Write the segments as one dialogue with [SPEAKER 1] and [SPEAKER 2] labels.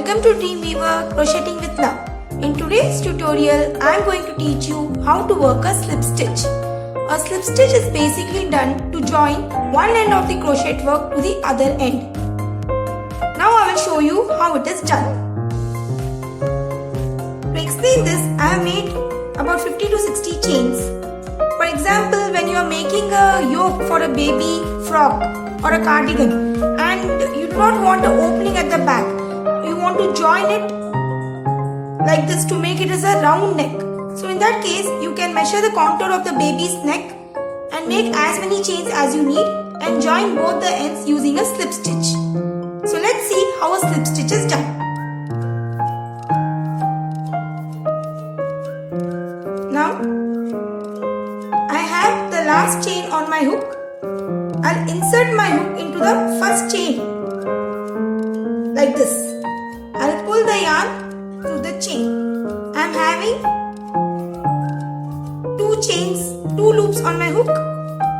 [SPEAKER 1] Welcome to Dreamweaver Crocheting with Love. In today's tutorial, I am going to teach you how to work a slip stitch. A slip stitch is basically done to join one end of the crochet work to the other end. Now I will show you how it is done. To explain this, I have made about 50 to 60 chains. For example, when you are making a yoke for a baby frock or a cardigan and you do not want an opening at the back, you want to join it like this to make it as a round neck. So in that case, you can measure the contour of the baby's neck and make as many chains as you need and join both the ends using a slip stitch. So let's see how a slip stitch is done. Now, I have the last chain on my hook. I'll insert my hook into the first chain like this. I'll pull the yarn through the chain. I'm having two loops on my hook.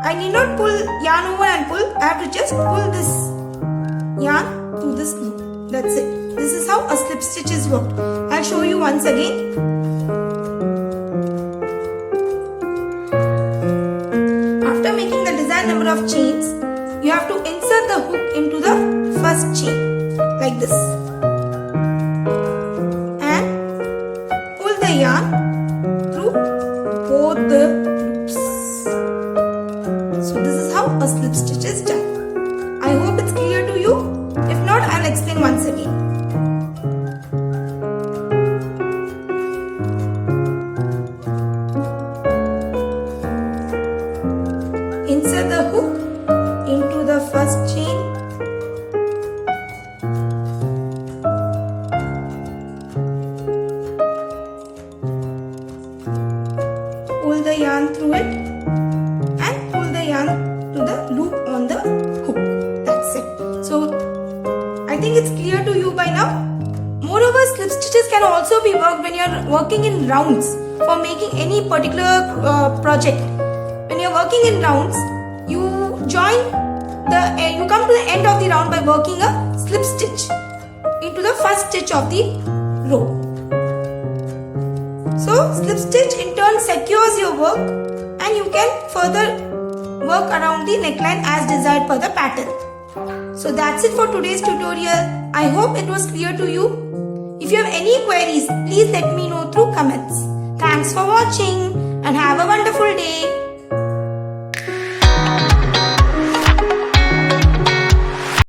[SPEAKER 1] I need not pull yarn over and pull. I have to just pull this yarn through this loop. That's it. This is how a slip stitch is worked. I'll show you once again. After making the desired number of chains, you have to insert the hook into the first chain like this. The yarn through both the loops. So this is how a slip stitch is done. I hope it's clear to you. If not, I'll explain once again. Insert the hook into the first chain. Pull the yarn through it and pull the yarn to the loop on the hook. That's it. So I think it's clear to you by now. Moreover, slip stitches can also be worked when you are working in rounds for making any particular project. When you are working in rounds, you come to the end of the round by working a slip stitch into the first stitch of the row. So, slip stitch in turn secures your work and you can further work around the neckline as desired per the pattern. So that's it for today's tutorial. I hope it was clear to you. If you have any queries, please let me know through comments. Thanks for watching.